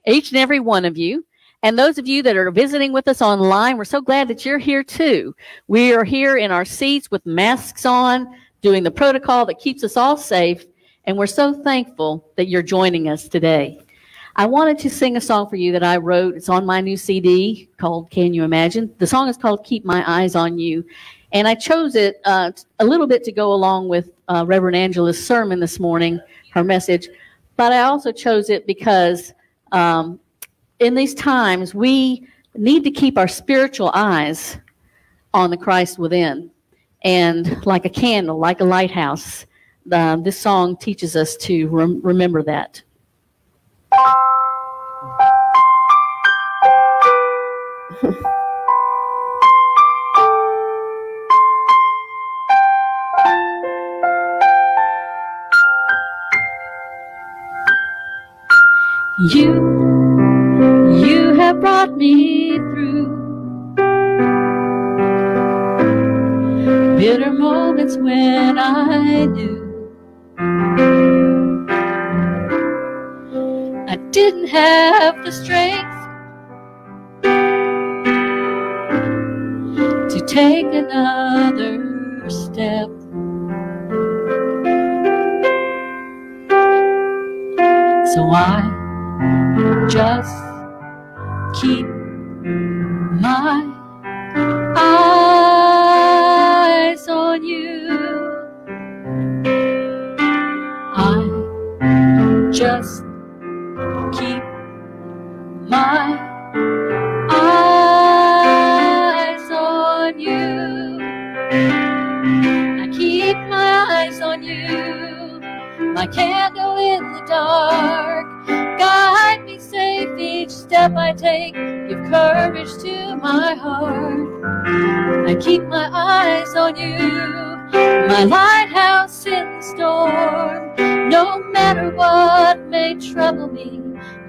each and every one of you. And those of you that are visiting with us online, we're so glad that you're here too. We are here in our seats with masks on, doing the protocol that keeps us all safe. And we're so thankful that you're joining us today. I wanted to sing a song for you that I wrote. It's on my new CD called Can You Imagine? The song is called Keep My Eyes on You. And I chose it a little bit to go along with Reverend Angela's sermon this morning, her message. But I also chose it because in these times, we need to keep our spiritual eyes on the Christ within. And like a candle, like a lighthouse, this song teaches us to remember that. You have brought me through bitter moments when I knew I didn't have the strength to take another step. So I just keep my eyes on you. I just keep my eyes on you. I keep my eyes on you, my candle in the dark. Guide me safe each step I take. Give courage to my heart. I keep my eyes on you, my lighthouse in the storm. No matter what may trouble me,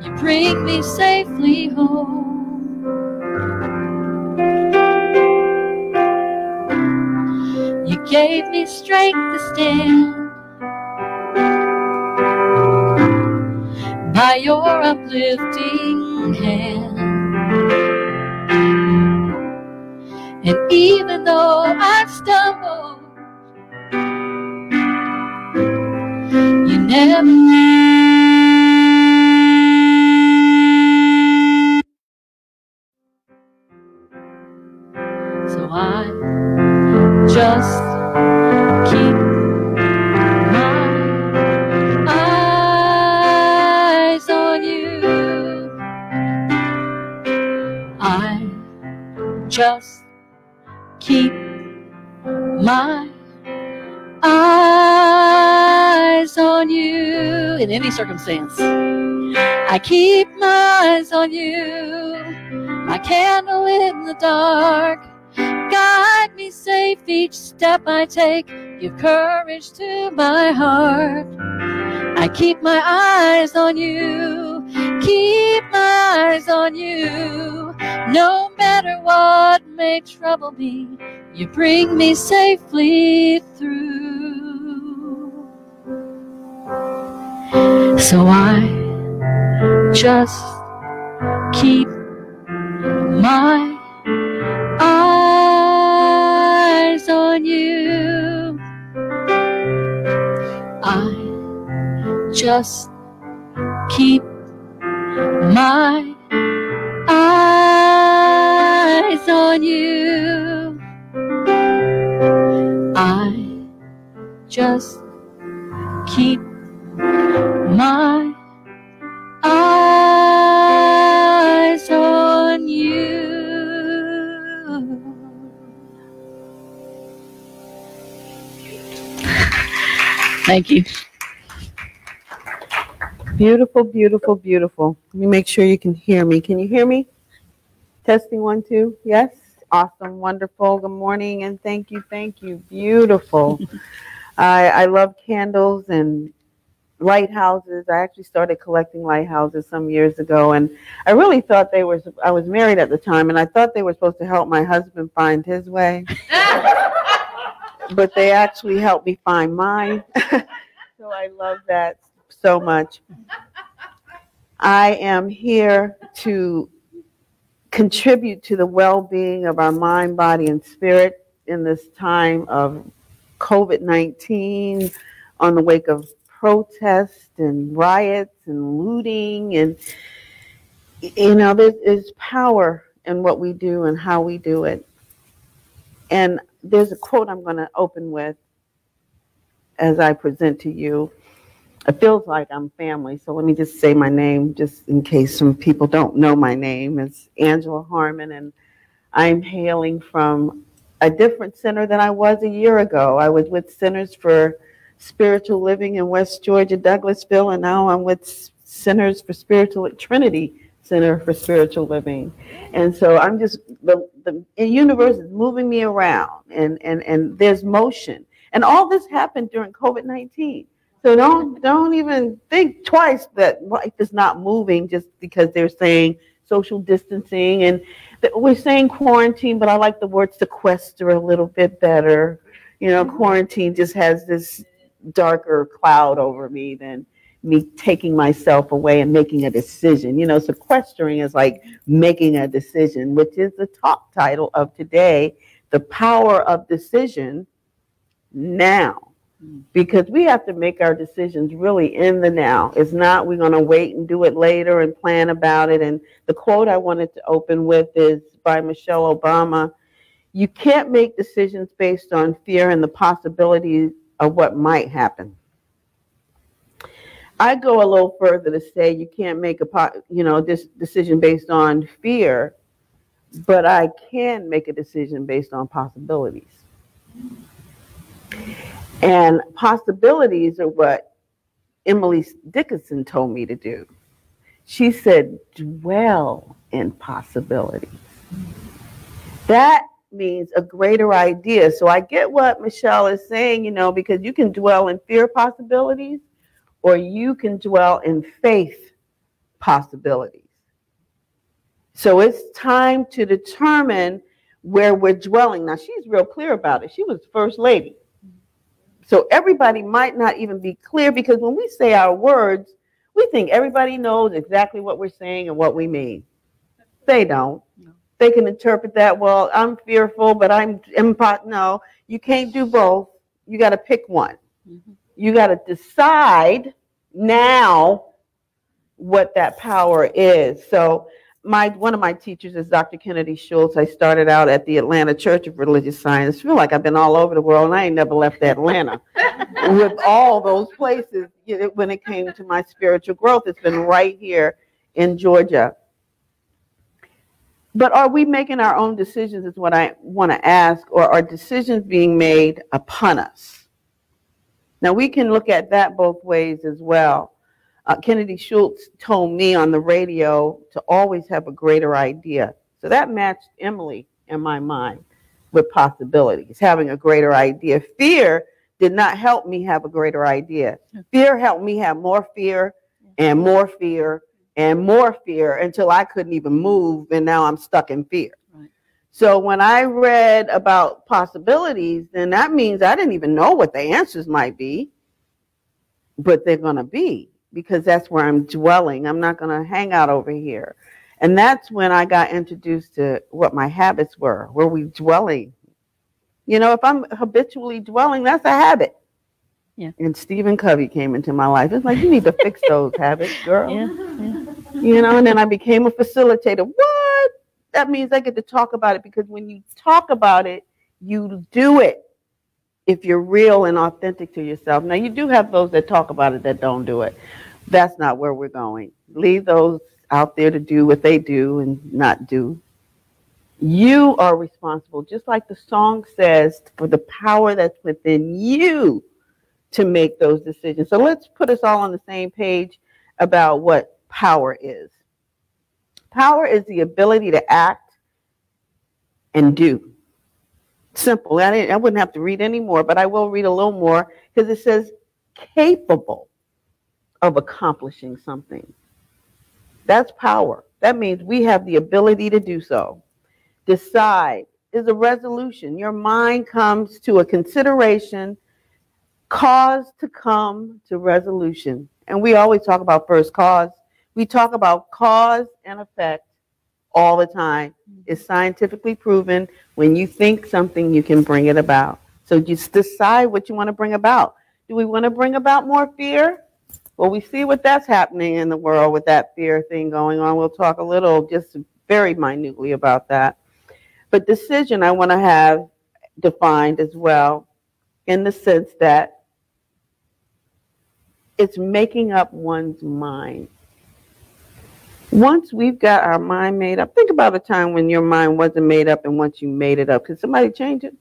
you bring me safely home. You gave me strength to stand by your uplifting hand. And even though I stumble, you never so I just keep my eyes on you. I just keep my eyes on you in any circumstance. I keep my eyes on you, my candle in the dark. Guide me safe each step I take. Give courage to my heart. I keep my eyes on you, keep my eyes on you. No matter what may trouble me, you bring me safely through. So I just keep my eyes on you. I just keep my eyes on you. I just keep my eyes on you. Thank you. Beautiful, beautiful, beautiful. Let me make sure you can hear me. Can you hear me? Testing 1, 2. Yes? Awesome, wonderful. Good morning, and thank you, thank you. Beautiful. I love candles and lighthouses. I actually started collecting lighthouses some years ago, and I really thought I was married at the time, and I thought they were supposed to help my husband find his way. But they actually helped me find mine. So I love that so much. I am here to contribute to the well-being of our mind, body, and spirit in this time of COVID-19, on the wake of protests and riots and looting. And, you know, there's power in what we do and how we do it. And there's a quote I'm going to open with as I present to you. It feels like I'm family, so let me just say my name just in case some people don't know my name. It's Angela Harmon, and I'm hailing from a different center than I was a year ago. I was with Centers for Spiritual Living in West Georgia, Douglasville, and now I'm with Centers for Spiritual Trinity Center for Spiritual Living. And so I'm just, the universe is moving me around, and there's motion. And all this happened during COVID-19. So don't even think twice that life is not moving just because they're saying social distancing, and we're saying quarantine, but I like the word sequester a little bit better. You know, quarantine just has this darker cloud over me than me taking myself away and making a decision. You know, sequestering is like making a decision, which is the top title of today, The Power of Decision Now. Because we have to make our decisions really in the now. It's not we're going to wait and do it later and plan about it. And the quote I wanted to open with is by Michelle Obama. You can't make decisions based on fear and the possibilities of what might happen. I go a little further to say you can't make this decision based on fear, but I can make a decision based on possibilities. And possibilities are what Emily Dickinson told me to do. She said, dwell in possibilities. That means a greater idea. So I get what Michelle is saying, you know, because you can dwell in fear possibilities, or you can dwell in faith possibilities. So it's time to determine where we're dwelling. Now, she's real clear about it. She was First Lady. So everybody might not even be clear, because when we say our words, we think everybody knows exactly what we're saying and what we mean. They don't. No. They can interpret that, well, I'm fearful, but no, you can't do both. You got to pick one. Mm-hmm. You got to decide now what that power is. So one of my teachers is Dr. Kennedy Schultz. I started out at the Atlanta Church of Religious Science. I feel like I've been all over the world, and I ain't never left Atlanta. With all those places, when it came to my spiritual growth, it's been right here in Georgia. But are we making our own decisions is what I want to ask, or are decisions being made upon us? Now, we can look at that both ways as well. Kennedy Schultz told me on the radio to always have a greater idea. So that matched Emily in my mind with possibilities, having a greater idea. Fear did not help me have a greater idea. Fear helped me have more fear and more fear and more fear until I couldn't even move, and now I'm stuck in fear. Right. So when I read about possibilities, then that means I didn't even know what the answers might be, but they're going to be, because that's where I'm dwelling. I'm not going to hang out over here. And that's when I got introduced to what my habits were. Were we dwelling? You know, if I'm habitually dwelling, that's a habit. Yeah. And Stephen Covey came into my life. It's like, you need to fix those habits, girl. Yeah. You know, and then I became a facilitator. What? That means I get to talk about it, because when you talk about it, you do it. If you're real and authentic to yourself. Now, you do have those that talk about it that don't do it. That's not where we're going. Leave those out there to do what they do and not do. You are responsible, just like the song says, for the power that's within you to make those decisions. So let's put us all on the same page about what power is. Power is the ability to act and do. Simple. I wouldn't have to read any more, but I will read a little more, because it says capable of accomplishing something. That's power. That means we have the ability to do so. Decide is a resolution. Your mind comes to a consideration, cause to come to resolution. And we always talk about first cause, We talk about cause and effect all the time. It's scientifically proven. When you think something, you can bring it about. So just decide what you want to bring about. Do we want to bring about more fear? Well, we see what that's happening in the world with that fear thing going on. We'll talk a little, just very minutely about that. But decision I want to have defined as well, in the sense that it's making up one's mind. Once we've got our mind made up, think about a time when your mind wasn't made up, and once you made it up, could somebody change it?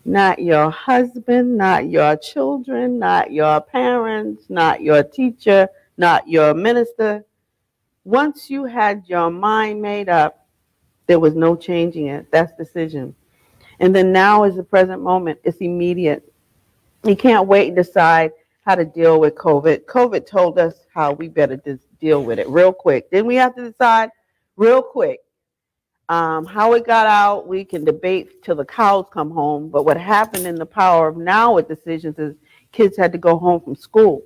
Not your husband, not your children, not your parents, not your teacher, not your minister. Once you had your mind made up, there was no changing it. That's decision. And then now is the present moment. It's immediate. You can't wait and decide how to deal with COVID. COVID told us how we better deal with it real quick. Then we have to decide real quick. How it got out, we can debate till the cows come home. But what happened in the power of now with decisions is kids had to go home from school.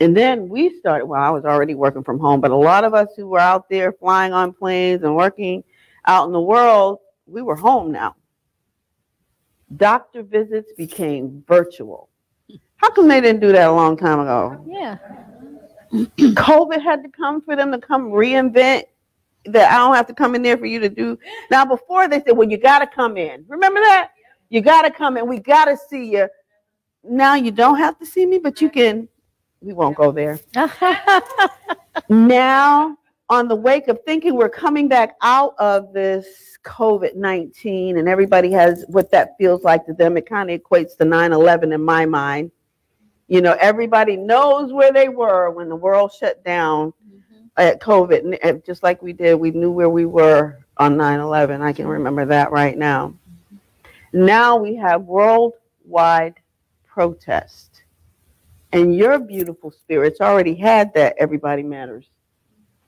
And then we started, well, I was already working from home, but a lot of us who were out there flying on planes and working out in the world, we were home now. Doctor visits became virtual. How come they didn't do that a long time ago? Yeah. COVID had to come for them to come reinvent that I don't have to come in there for you to do. Now, before they said, well, you got to come in. Remember that? You got to come in. We got to see you. Now you don't have to see me, but you can. We won't go there. Now, on the wake of thinking we're coming back out of this COVID-19 and everybody has what that feels like to them, it kind of equates to 9/11 in my mind. You know, everybody knows where they were when the world shut down at COVID. And just like we did, we knew where we were on 9/11. I can remember that right now. Now we have worldwide protest. And your beautiful spirits already had that Everybody Matters.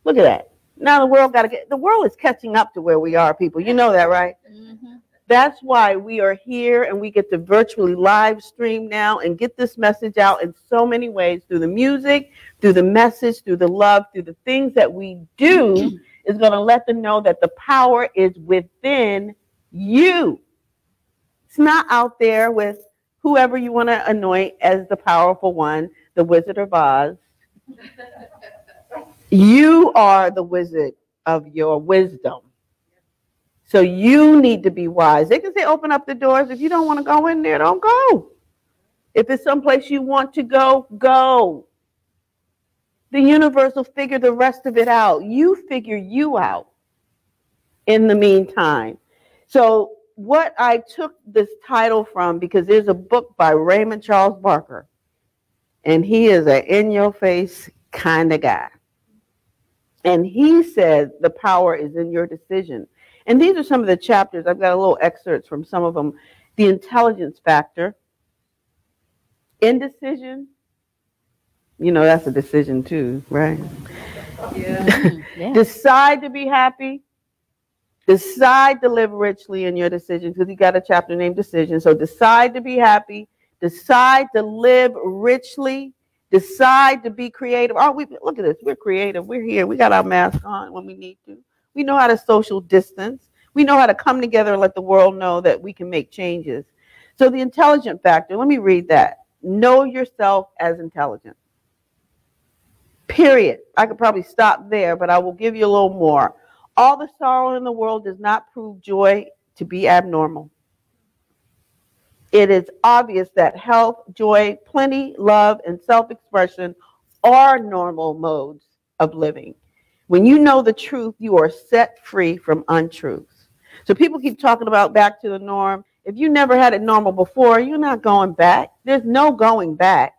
Look at that. Now the world is catching up to where we are, people. You know that, right? Mm-hmm. That's why we are here and we get to virtually live stream now and get this message out in so many ways, through the music, through the message, through the love, through the things that we do is going to let them know that the power is within you. It's not out there with whoever you want to anoint as the powerful one, the Wizard of Oz. You are the wizard of your wisdom. So you need to be wise. They can say, open up the doors. If you don't want to go in there, don't go. If it's someplace you want to go, go. The universe will figure the rest of it out. You figure you out in the meantime. So what I took this title from, because there's a book by Raymond Charles Barker, and he is an in-your-face kind of guy. And he said the power is in your decision. And these are some of the chapters. I've got a little excerpts from some of them. The intelligence factor, indecision. You know, that's a decision too, right? Yeah. Yeah. Decide to be happy. Decide to live richly in your decisions, because you got a chapter named Decision. So decide to be happy. Decide to live richly. Decide to be creative. Oh, look at this. We're creative. We're here. We got our mask on when we need to. We know how to social distance. We know how to come together and let the world know that we can make changes. So the intelligent factor, let me read that. Know yourself as intelligent. Period. I could probably stop there, but I will give you a little more. All the sorrow in the world does not prove joy to be abnormal. It is obvious that health, joy, plenty, love, and self-expression are normal modes of living. When you know the truth, you are set free from untruths. So people keep talking about back to the norm. If you never had it normal before, you're not going back. There's no going back.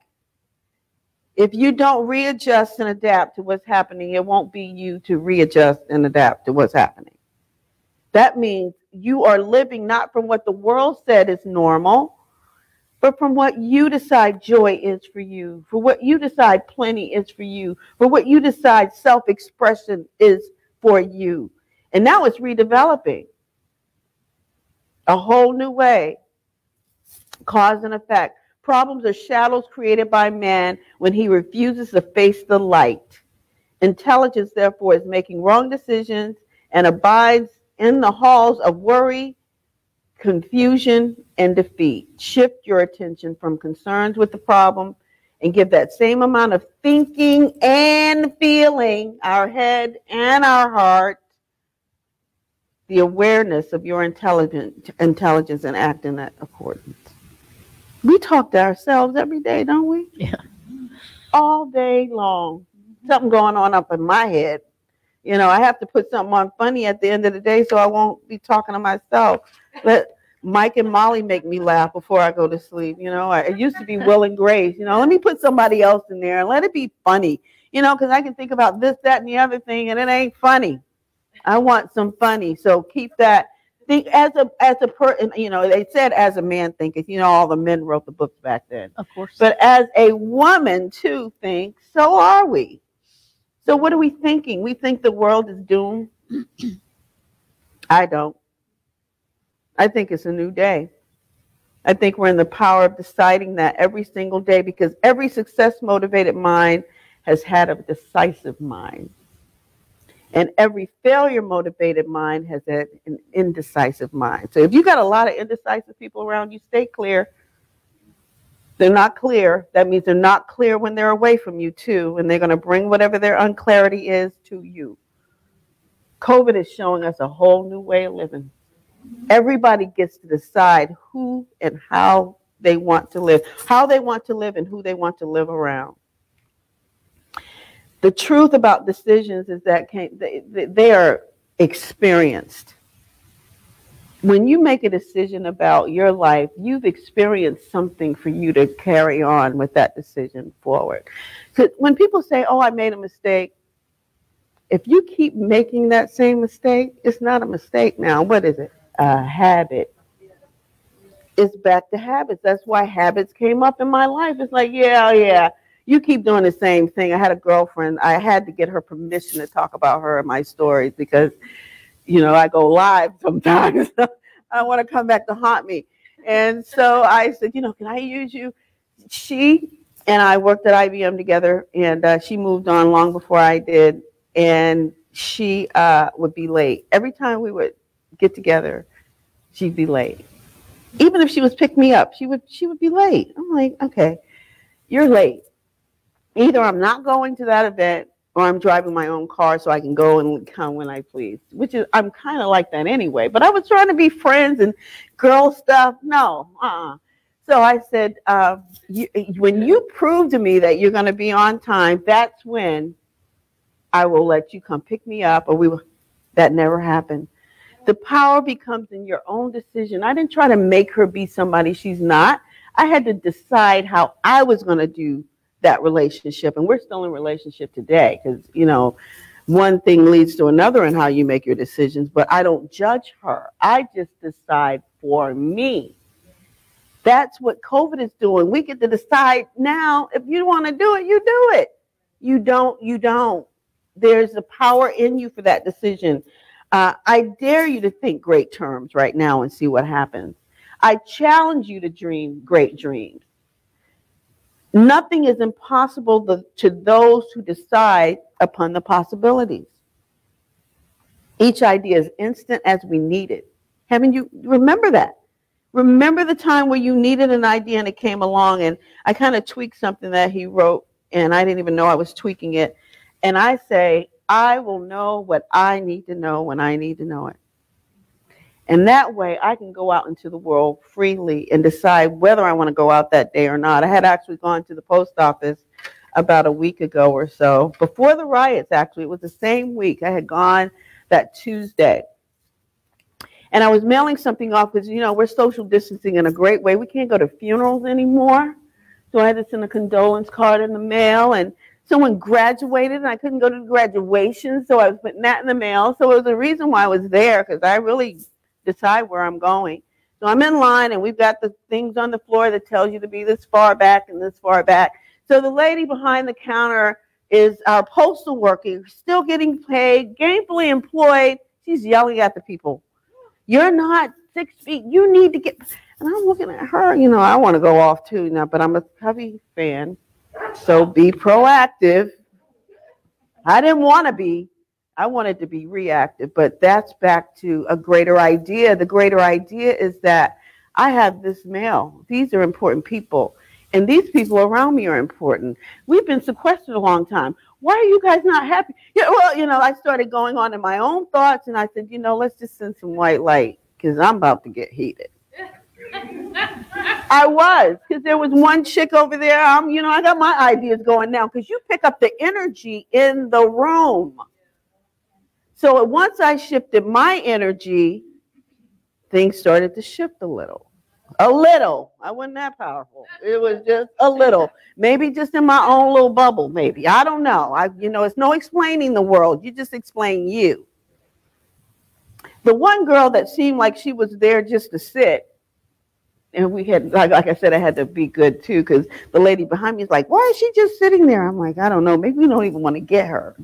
If you don't readjust and adapt to what's happening, it won't be you to readjust and adapt to what's happening. That means you are living not from what the world said is normal, but from what you decide joy is for you, for what you decide plenty is for you, for what you decide self-expression is for you. And now it's redeveloping a whole new way. Cause and effect. Problems are shadows created by man when he refuses to face the light. Intelligence, therefore, is making wrong decisions and abides in the halls of worry, confusion, and defeat. Shift your attention from concerns with the problem and give that same amount of thinking and feeling, our head and our heart, the awareness of your intelligence and act in that accordance. We talk to ourselves every day, don't we? Yeah. All day long. Something going on up in my head. You know, I have to put something on funny at the end of the day so I won't be talking to myself. Let Mike and Molly make me laugh before I go to sleep. You know, it used to be Will and Grace. You know, let me put somebody else in there and let it be funny. You know, because I can think about this, that, and the other thing, and it ain't funny. I want some funny. So keep that. Think as a person. You know, they said as a man thinketh. You know, all the men wrote the books back then. Of course. But as a woman too thinks, so are we. So what are we thinking? We think the world is doomed. I don't. I think it's a new day. I think we're in the power of deciding that every single day, because every success-motivated mind has had a decisive mind. And every failure-motivated mind has had an indecisive mind. So if you got a lot of indecisive people around you, stay clear. They're not clear. That means they're not clear when they're away from you, too. And they're going to bring whatever their unclarity is to you. COVID is showing us a whole new way of living. Everybody gets to decide who and how they want to live, how they want to live, and who they want to live around. The truth about decisions is that they are experienced. When you make a decision about your life, you've experienced something for you to carry on with that decision forward. So when people say, oh, I made a mistake, if you keep making that same mistake, it's not a mistake now. What is it? A habit. It's back to habits. That's why habits came up in my life. It's like, yeah, you keep doing the same thing. I had a girlfriend. I had to get her permission to talk about her and my stories because, you know, I go live sometimes. I want to come back to haunt me. And so I said, you know, can I use you? She and I worked at IBM together, and she moved on long before I did. And she would be late. Every time we would get together, she'd be late. Even if she was pick me up, she would be late. I'm like, okay, you're late. Either I'm not going to that event or I'm driving my own car so I can go and come when I please, which is, I'm kind of like that anyway. But I was trying to be friends and girl stuff. No, So I said, when you prove to me that you're going to be on time, that's when I will let you come pick me up, or we will. That never happened. The power becomes in your own decision. I didn't try to make her be somebody she's not. I had to decide how I was going to do that relationship. And we're still in relationship today because, you know, one thing leads to another in how you make your decisions. But I don't judge her. I just decide for me. That's what COVID is doing. We get to decide now. If you want to do it, you do it. You don't, you don't. There's a power in you for that decision. I dare you to think great terms right now and see what happens. I challenge you to dream great dreams. Nothing is impossible to those who decide upon the possibilities. Each idea is instant as we need it. Haven't you? Remember that. Remember the time where you needed an idea and it came along, and I kind of tweaked something that he wrote, and I didn't even know I was tweaking it. And I say, I will know what I need to know when I need to know it. And that way I can go out into the world freely and decide whether I want to go out that day or not. I had actually gone to the post office about a week ago or so. Before the riots, actually, it was the same week. I had gone that Tuesday. And I was mailing something off because, you know, we're social distancing in a great way. We can't go to funerals anymore. So I had to send a condolence card in the mail, and someone graduated and I couldn't go to the graduation, so I was putting that in the mail. So it was a reason why I was there, because I really decide where I'm going. So I'm in line, and we've got the things on the floor that tells you to be this far back and this far back. So the lady behind the counter is our postal worker, still getting paid, gainfully employed. She's yelling at the people. You're not 6 feet. You need to get. And I'm looking at her, I want to go off too now, but I'm a Covey fan. So be proactive. I didn't want to be. I wanted to be reactive, but that's back to a greater idea. The greater idea is that I have this male. These are important people, and these people around me are important. We've been sequestered a long time. Why are you guys not happy? Yeah, well, I started going on in my own thoughts, and I said, let's just send some white light because I'm about to get heated. I was, because there was one chick over there. I got my ideas going now because you pick up the energy in the room. So once I shifted my energy, things started to shift a little. A little. I wasn't that powerful. It was just a little. Maybe just in my own little bubble, maybe. I don't know. It's no explaining the world. You just explain you. The one girl that seemed like she was there just to sit, and we had, like I said, I had to be good too, because the lady behind me is like, why is she just sitting there? I'm like, I don't know. Maybe we don't even want to get her,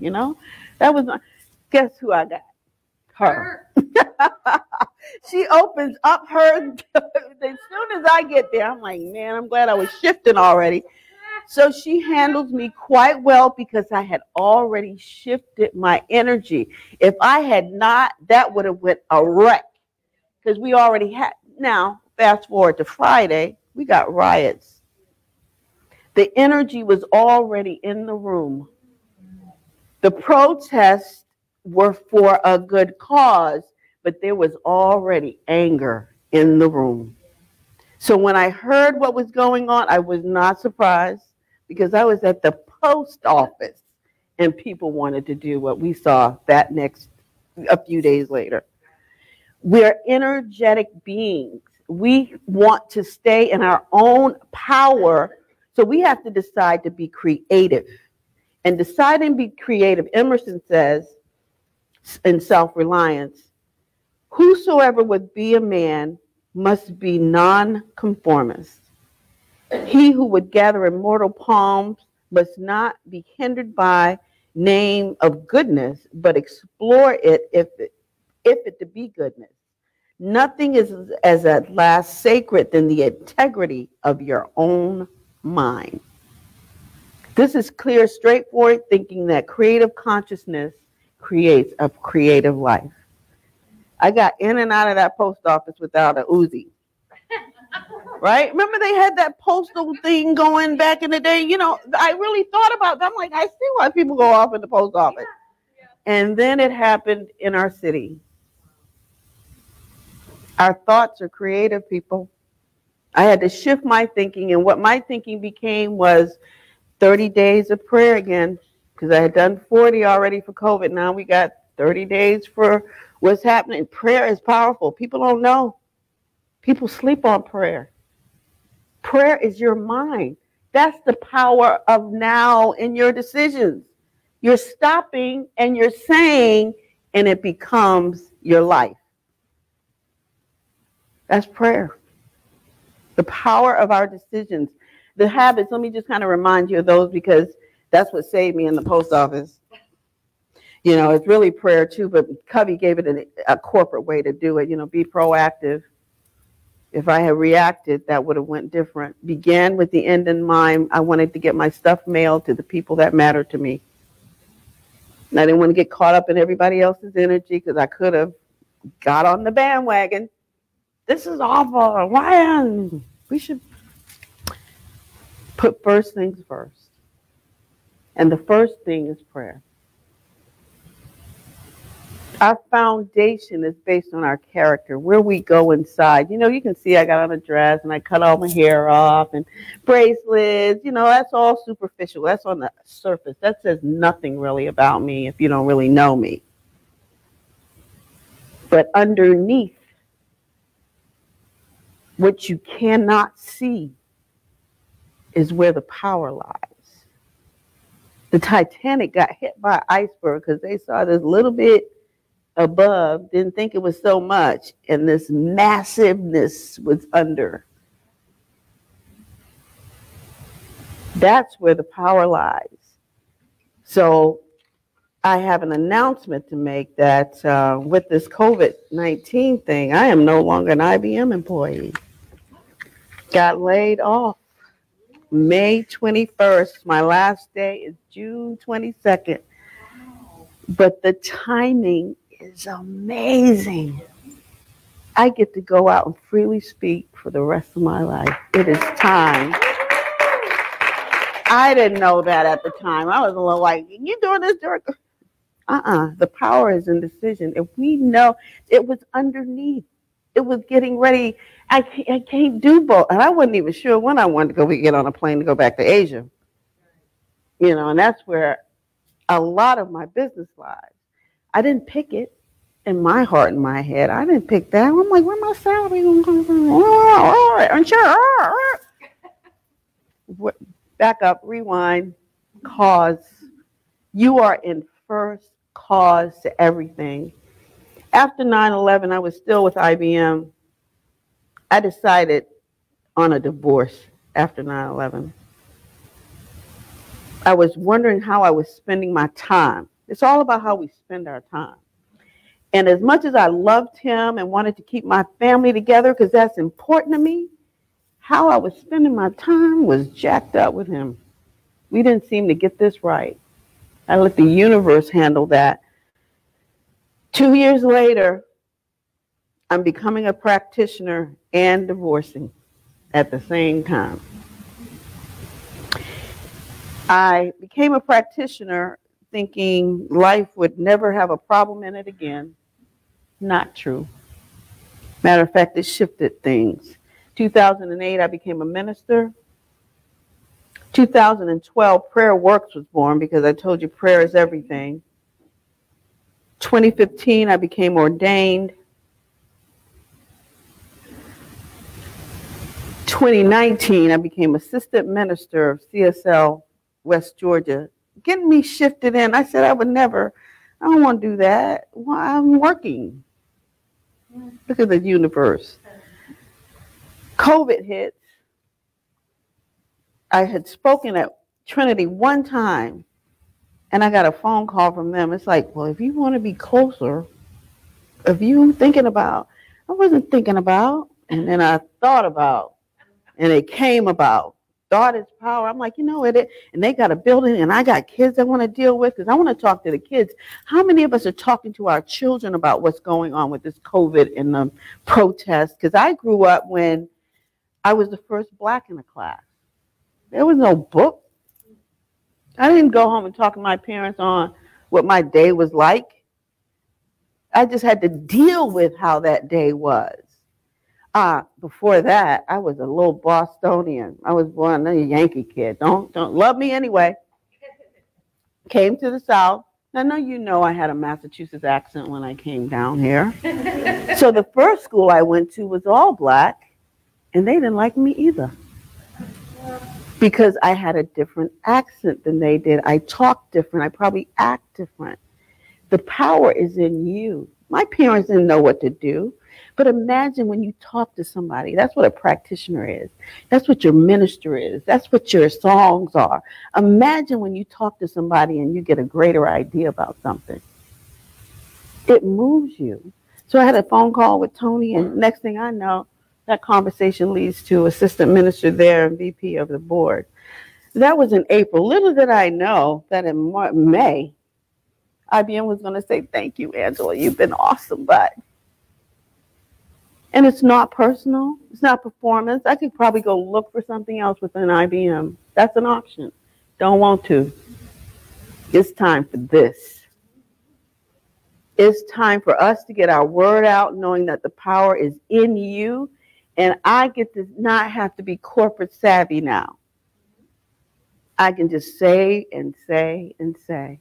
That was, guess who I got? Her. She opens up her, as soon as I get there, I'm like, man, I'm glad I was shifting already. So she handles me quite well because I had already shifted my energy. If I had not, that would have went a wreck because we already had. Now, fast forward to Friday, we got riots. The energy was already in the room. The protests were for a good cause, but there was already anger in the room. So when I heard what was going on, I was not surprised because I was at the post office and people wanted to do what we saw a few days later. We're energetic beings. We want to stay in our own power, so we have to decide to be creative. And deciding to be creative, Emerson says, in Self-Reliance, whosoever would be a man must be non-conformist. He who would gather immortal palms must not be hindered by name of goodness, but explore it if it to be goodness. Nothing is as at last sacred than the integrity of your own mind. This is clear, straightforward thinking that creative consciousness creates a creative life. I got in and out of that post office without a Uzi. Right? Remember they had that postal thing going back in the day? I really thought about that. I'm like, I see why people go off in the post office. And then it happened in our city. Our thoughts are creative, people. I had to shift my thinking, and what my thinking became was 30 days of prayer again, because I had done 40 already for COVID. Now we got 30 days for what's happening. Prayer is powerful. People don't know. People sleep on prayer. Prayer is your mind. That's the power of now in your decisions. You're stopping and you're saying, and it becomes your life. That's prayer. The power of our decisions. The habits, let me just kind of remind you of those because that's what saved me in the post office. It's really prayer too, but Covey gave it a corporate way to do it. Be proactive. If I had reacted, that would have went different. Began with the end in mind. I wanted to get my stuff mailed to the people that mattered to me. And I didn't want to get caught up in everybody else's energy because I could have got on the bandwagon. This is awful. Why? We should put first things first. And the first thing is prayer. Our foundation is based on our character, where we go inside. You can see I got on a dress and I cut all my hair off and bracelets. That's all superficial. That's on the surface. That says nothing really about me if you don't really know me. But underneath, what you cannot see is where the power lies. The Titanic got hit by an iceberg because they saw this little bit above, didn't think it was so much, and this massiveness was under. That's where the power lies. So I have an announcement to make that with this COVID-19 thing, I am no longer an IBM employee. Got laid off May 21st. My last day is June 22nd. But the timing is amazing. I get to go out and freely speak for the rest of my life. It is time. I didn't know that at the time. I was a little like, you doing this, Dirk? The power is in decision. If we know, it was underneath. It was getting ready. I can't do both. And I wasn't even sure when I wanted to get on a plane to go back to Asia. You know, and that's where a lot of my business lies. I didn't pick it in my heart and my head. I didn't pick that. I'm like, where my salary going to come from? Sure. Back up, rewind, cause. You are in first cause to everything. After 9/11, I was still with IBM. I decided on a divorce after 9/11. I was wondering how I was spending my time. It's all about how we spend our time. And as much as I loved him and wanted to keep my family together, because that's important to me, how I was spending my time was jacked up with him. We didn't seem to get this right. I let the universe handle that. 2 years later, I'm becoming a practitioner and divorcing at the same time. I became a practitioner thinking life would never have a problem in it again. Not true. Matter of fact, it shifted things. 2008, I became a minister. 2012, Prayer Works was born because I told you prayer is everything. 2015, I became ordained. 2019, I became assistant minister of CSL West Georgia, getting me shifted in. I said I don't want to do that. Well, I'm working. Look at the universe. COVID hit. I had spoken at Trinity one time, and I got a phone call from them. It's like, well, if you want to be closer, if you thinking about, I wasn't thinking about, and then I thought about, and it came about. Thought is power. I'm like, you know it, and they got a building, and I got kids I want to deal with because I want to talk to the kids. How many of us are talking to our children about what's going on with this COVID and the protests? Because I grew up when I was the first Black in the class. There was no book. I didn't go home and talk to my parents on what my day was like. I just had to deal with how that day was. Before that, I was a little Bostonian. I was born a Yankee kid. Don't love me anyway. Came to the South. I know you know I had a Massachusetts accent when I came down here. So the first school I went to was all Black, and they didn't like me either. Because I had a different accent than they did. I talked different. I probably act different. The power is in you. My parents didn't know what to do. But imagine when you talk to somebody. That's what a practitioner is. That's what your minister is. That's what your songs are. Imagine when you talk to somebody and you get a greater idea about something. It moves you. So I had a phone call with Tony, and next thing I know, that conversation leads to assistant minister there and VP of the board. That was in April. Little did I know that in May, IBM was going to say, thank you, Angela. You've been awesome, but. And it's not personal. It's not performance. I could probably go look for something else within IBM. That's an option. Don't want to. It's time for this. It's time for us to get our word out, knowing that the power is in you. And I get to not have to be corporate savvy now. I can just say and say and say.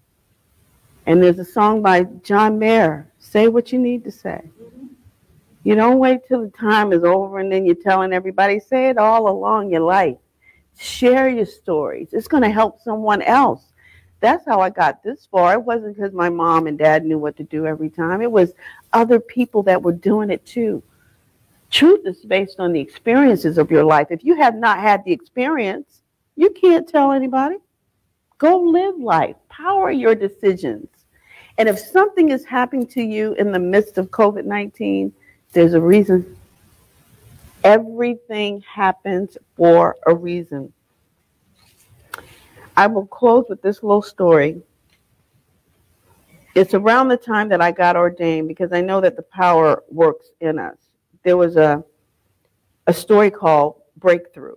And there's a song by John Mayer, say what you need to say. You don't wait till the time is over and then you're telling everybody. Say it all along your life. Share your stories. It's going to help someone else. That's how I got this far. It wasn't because my mom and dad knew what to do every time. It was other people that were doing it too. Truth is based on the experiences of your life. If you have not had the experience, you can't tell anybody. Go live life. Power your decisions. And if something is happening to you in the midst of COVID-19, there's a reason. Everything happens for a reason. I will close with this little story. It's around the time that I got ordained because I know that the power works in us. There was a story called Breakthrough.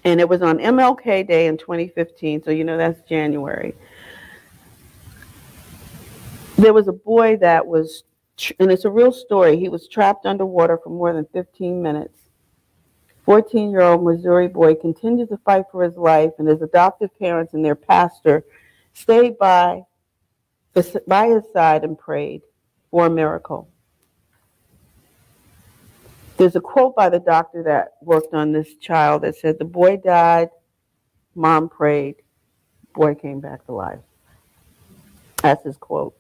And it was on MLK Day in 2015, so you know that's January. There was a boy that was, and it's a real story, he was trapped underwater for more than 15 minutes. 14-year-old Missouri boy continued to fight for his life, and his adoptive parents and their pastor stayed by his side and prayed for a miracle. There's a quote by the doctor that worked on this child that said, "The boy died, mom prayed, boy came back to life." That's his quote.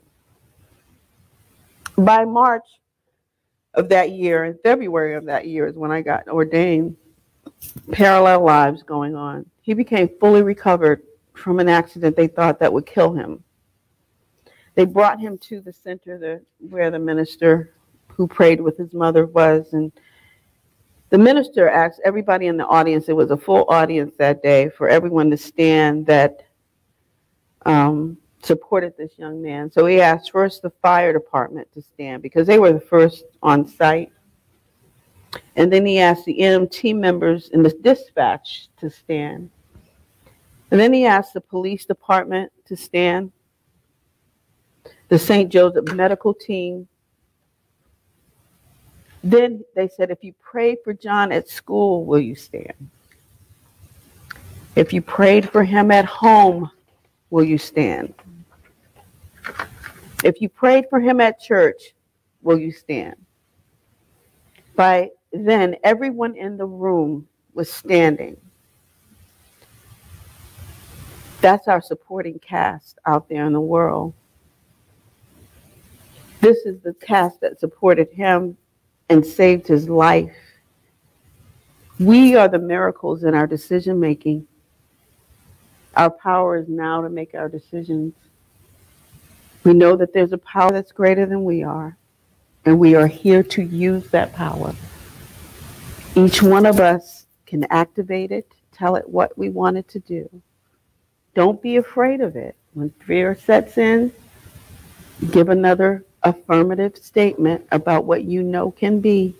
By March of that year, in February of that year is when I got ordained, parallel lives going on. He became fully recovered from an accident they thought that would kill him. They brought him to the center where the minister who prayed with his mother was, and the minister asked everybody in the audience, it was a full audience that day, for everyone to stand that supported this young man. So he asked first the fire department to stand because they were the first on site. And then he asked the EMT members in the dispatch to stand. And then he asked the police department to stand, the St. Joseph medical team. Then they said, if you prayed for John at school, will you stand? If you prayed for him at home, will you stand? If you prayed for him at church, will you stand? By then, everyone in the room was standing. That's our supporting cast out there in the world. This is the cast that supported him and saved his life. We are the miracles in our decision making. Our power is now to make our decisions. We know that there's a power that's greater than we are, and we are here to use that power. Each one of us can activate it, tell it what we want it to do. Don't be afraid of it. When fear sets in, give another affirmative statement about what you know can be.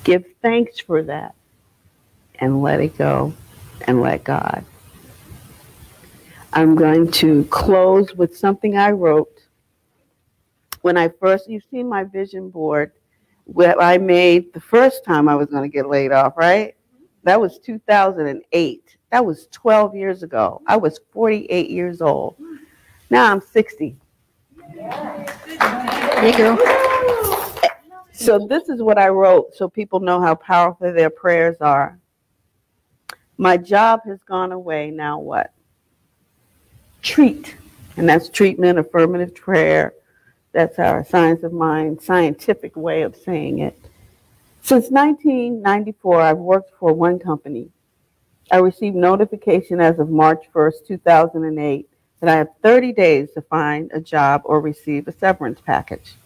Give thanks for that and let it go and let God. I'm going to close with something I wrote when I first, you've seen my vision board that I made the first time I was going to get laid off, right? That was 2008. That was 12 years ago. I was 48 years old. Now I'm 60. Hey, girl. So this is what I wrote so people know how powerful their prayers are. My job has gone away. Now what? Treat. And that's treatment, affirmative prayer. That's our science of mind, scientific way of saying it. Since 1994, I've worked for one company. I received notification as of March 1st, 2008, that I have 30 days to find a job or receive a severance package.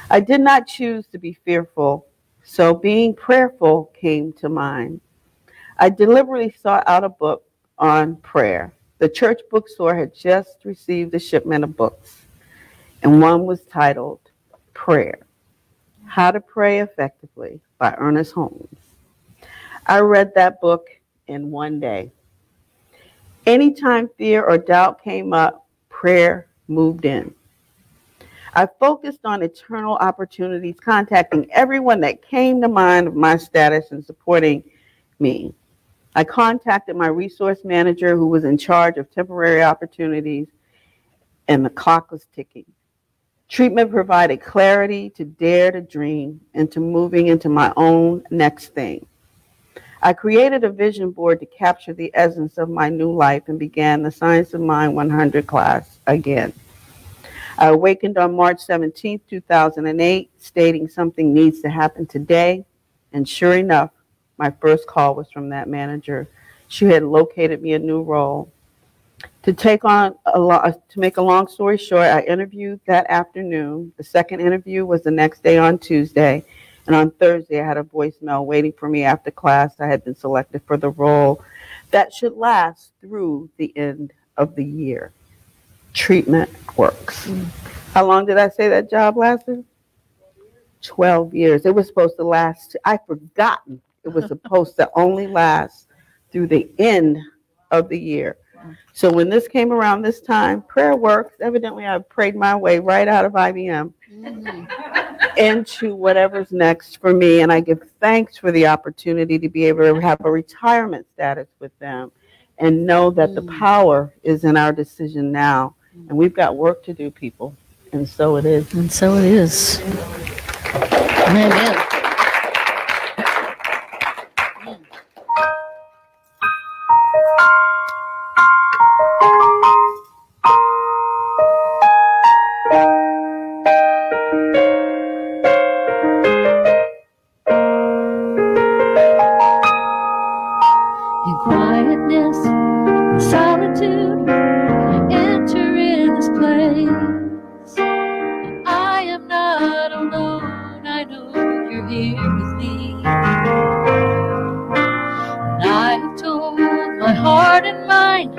I did not choose to be fearful, so being prayerful came to mind. I deliberately sought out a book on prayer. The church bookstore had just received a shipment of books, and one was titled Prayer, How to Pray Effectively by Ernest Holmes. I read that book in one day. Anytime fear or doubt came up, prayer moved in. I focused on eternal opportunities, contacting everyone that came to mind of my status and supporting me. I contacted my resource manager who was in charge of temporary opportunities, and the clock was ticking. Treatment provided clarity to dare to dream and to moving into my own next thing. I created a vision board to capture the essence of my new life and began the Science of Mind 100 class again. I awakened on March 17, 2008, stating something needs to happen today. And sure enough, my first call was from that manager. She had located me a new role. To make a long story short, I interviewed that afternoon. The second interview was the next day on Tuesday, And on Thursday, I had a voicemail waiting for me after class. I had been selected for the role that should last through the end of the year. Treatment works. How long did I say that job lasted? 12 years. It was supposed to last, I've forgotten. It was supposed to only last through the end of the year. So when this came around this time, prayer works. Evidently, I prayed my way right out of IBM into whatever's next for me. And I give thanks for the opportunity to be able to have a retirement status with them and know that the power is in our decision now. And we've got work to do, people. And so it is. And so it is. Amen. In quietness, in solitude, I enter in this place. And I am not alone, I know you're here with me. And I have told my heart and mind,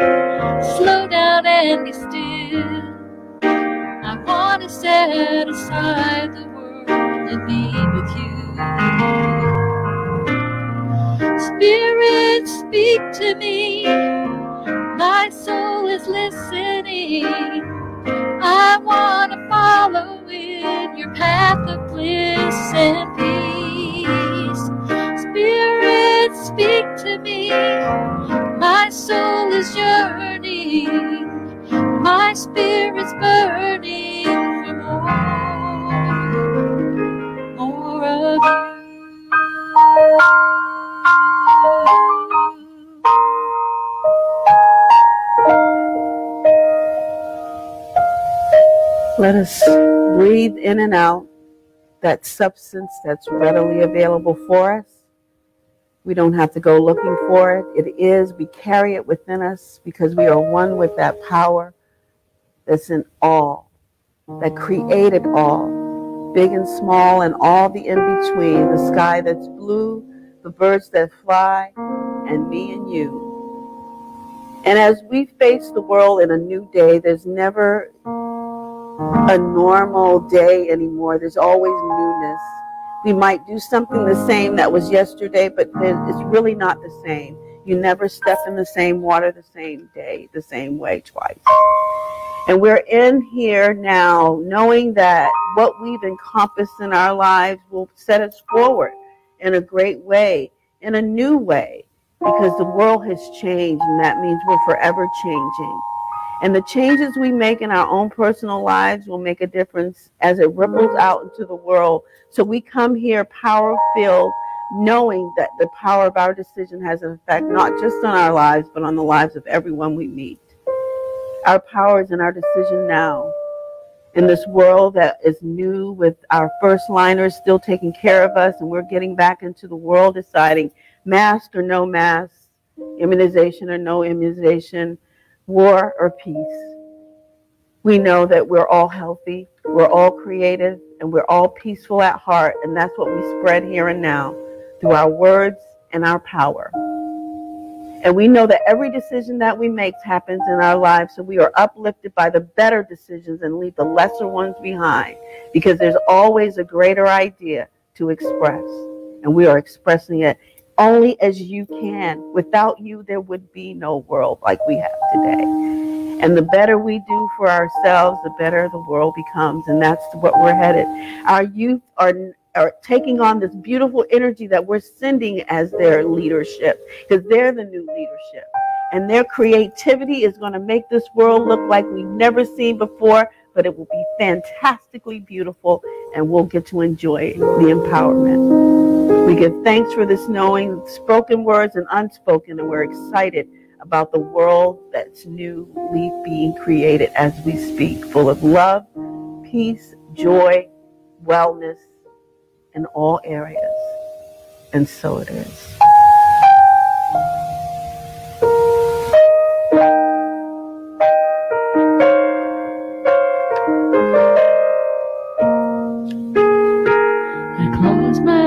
slow down and be still. I want to set aside the world and be with you. Spirit, speak to me. My soul is listening. I want to follow in your path of bliss and peace. Spirit, speak to me. My soul is yearning. My spirit's burning for more of you. Let us breathe in and out that substance that's readily available for us. We don't have to go looking for it. It is. We carry it within us because we are one with that power that's in all, that created all, big and small and all the in-between, the sky that's blue, the birds that fly, and me and you. And as we face the world in a new day, there's never a normal day anymore. There's always newness. We might do something the same that was yesterday, but it's really not the same. You never step in the same water the same day, the same way twice. And we're in here now knowing that what we've encompassed in our lives will set us forward in a great way, in a new way, because the world has changed, and that means we're forever changing. And the changes we make in our own personal lives will make a difference as it ripples out into the world. So we come here power-filled, knowing that the power of our decision has an effect not just on our lives, but on the lives of everyone we meet. Our power is in our decision now. In this world that is new, with our first liners still taking care of us, and we're getting back into the world deciding mask or no mask, immunization or no immunization, war or peace. We know that we're all healthy, we're all creative, and we're all peaceful at heart, and that's what we spread here and now through our words and our power. And we know that every decision that we make happens in our lives, so we are uplifted by the better decisions and leave the lesser ones behind, because there's always a greater idea to express, and we are expressing it only as you can. Without you, there would be no world like we have today. And the better we do for ourselves, the better the world becomes, and that's what we're headed. Our youth are taking on this beautiful energy that we're sending as their leadership, because they're the new leadership. And their creativity is going to make this world look like we've never seen before, but it will be fantastically beautiful, and we'll get to enjoy the empowerment. We give thanks for this knowing, spoken words and unspoken, and we're excited about the world that's newly being created as we speak, full of love, peace, joy, wellness in all areas. And so it is. I close my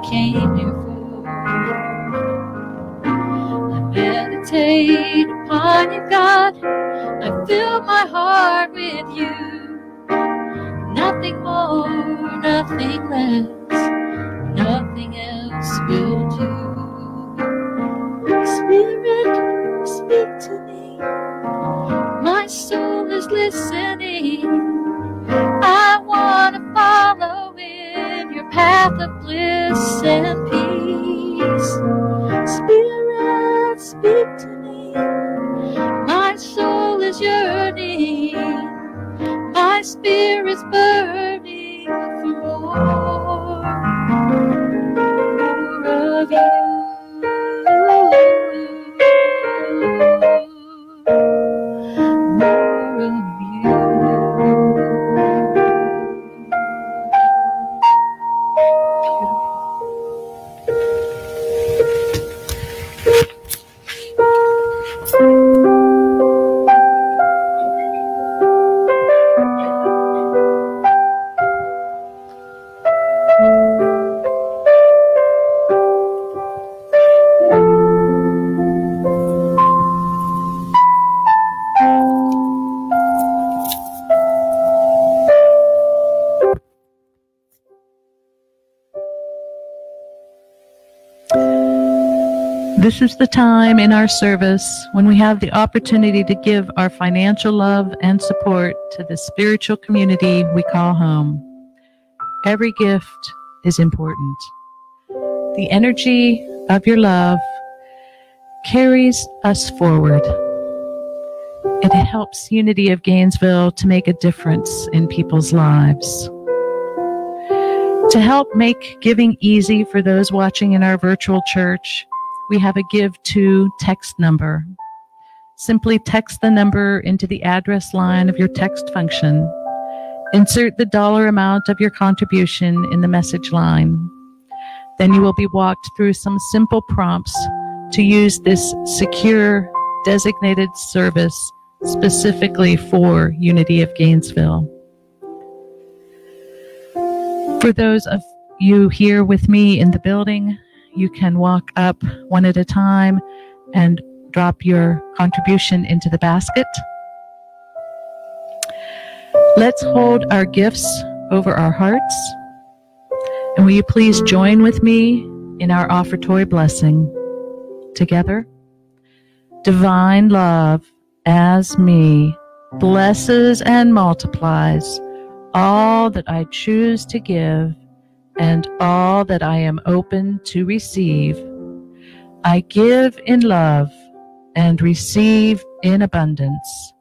came here for. I meditate upon you, God. I fill my heart with you. Nothing more, nothing less, nothing else will do. Spirit, speak to me. My soul is listening. I want to follow in your path of bliss and peace. Spirit, speak to me. My soul is yearning. My spirit's burning for more of you. More of you. This is the time in our service when we have the opportunity to give our financial love and support to the spiritual community we call home. Every gift is important. The energy of your love carries us forward. It helps Unity of Gainesville to make a difference in people's lives. To help make giving easy for those watching in our virtual church, we have a Give To text number. Simply text the number into the address line of your text function. Insert the dollar amount of your contribution in the message line. Then you will be walked through some simple prompts to use this secure, designated service specifically for Unity of Gainesville. For those of you here with me in the building, you can walk up one at a time and drop your contribution into the basket. Let's hold our gifts over our hearts. And will you please join with me in our offertory blessing? Together. Divine love as me blesses and multiplies all that I choose to give and all that I am open to receive. I give in love and receive in abundance.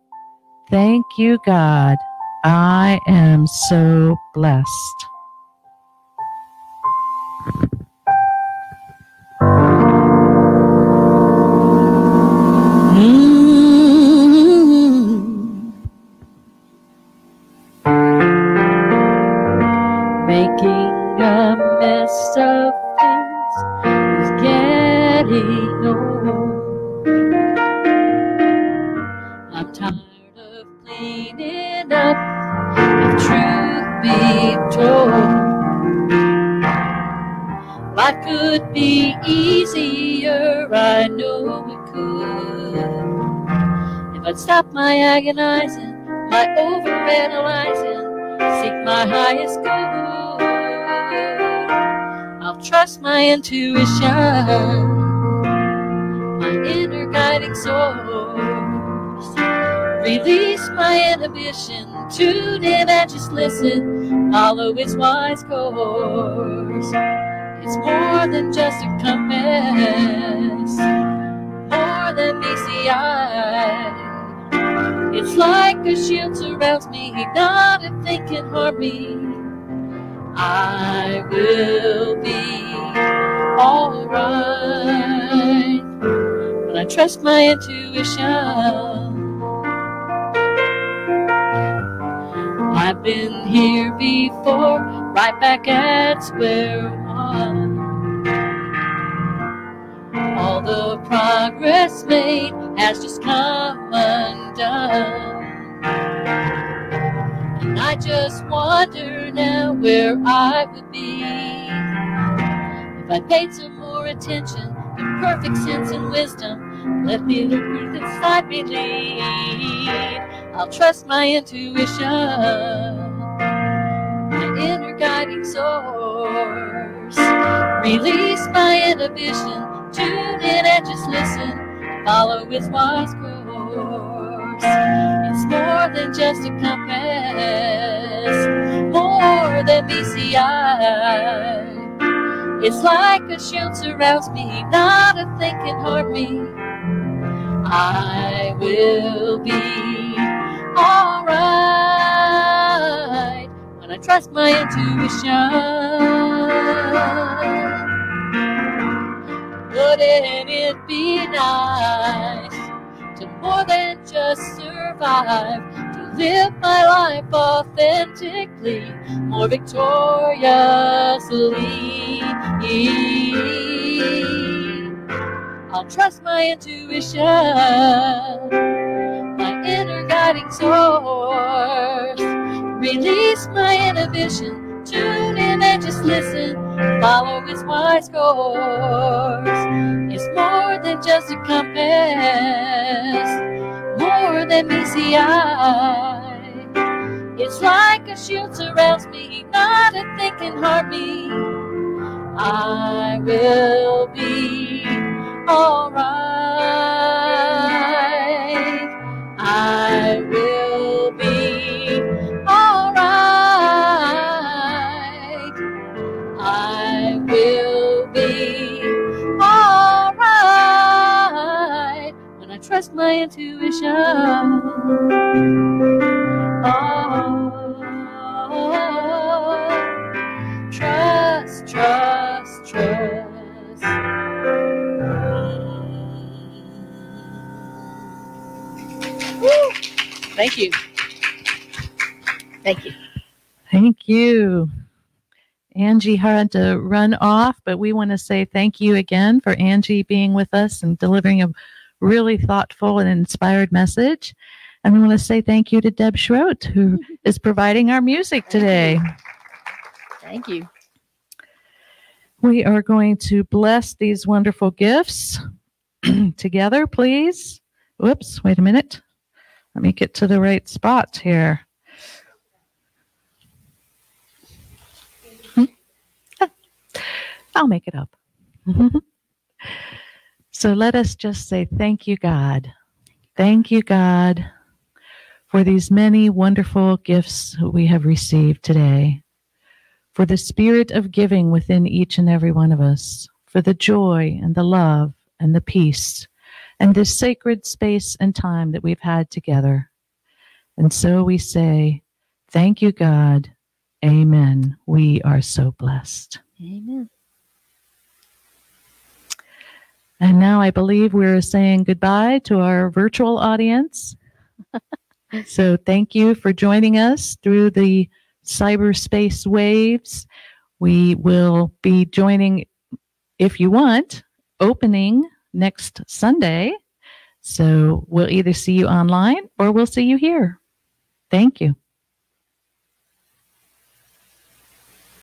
Thank you, God. I am so blessed. Making a mess of things is getting old. I'm tired of cleaning up, if truth be told. Life could be easier, I know it could, if I'd stop my agonizing, my overanalyzing, seek my highest good. I'll trust my intuition, my inner guiding source. Release my inhibition, tune in and just listen, follow its wise course. It's more than just a compass, more than BCI. It's like a shield surrounds me, nothing can harm me. I will be alright, but I trust my intuition. I've been here before, right back at square one. All the progress made has just come undone. And I just wonder now where I would be I paid some more attention in perfect sense and wisdom, let the inner truth inside me lead. I'll trust my intuition, my inner guiding source. Release my inhibition, tune in and just listen, follow its wise course. It's more than just a compass, more than BCI. It's like a shield surrounds me, not a thing can harm me. I will be alright when I trust my intuition. Wouldn't it be nice to more than just survive, to live my life authentically, more victoriously? I'll trust my intuition, my inner guiding source. Release my inhibition, tune in and just listen, follow its wise course. It's more than just a compass, more than BCI. It's like a shield surrounds me, not a thing can harm me. I will be alright. I will be alright. I will be alright when I trust my intuition. Trust, trust, trust. Woo. Thank you. Thank you. Thank you. Angie had to run off, but we want to say thank you again for Angie being with us and delivering a really thoughtful and inspired message. And we want to say thank you to Deb Schroet, who is providing our music today. Thank you. We are going to bless these wonderful gifts together, please. Whoops, wait a minute. Let me get to the right spot here. I'll make it up. So let us just say thank you, God. Thank you, God, for these many wonderful gifts we have received today, for the spirit of giving within each and every one of us, for the joy and the love and the peace and this sacred space and time that we've had together. And so we say, thank you, God. Amen. We are so blessed. Amen. And now I believe we're saying goodbye to our virtual audience. So thank you for joining us through the cyberspace waves. We will be joining, if you want, opening next Sunday. So we'll either see you online or we'll see you here. Thank you.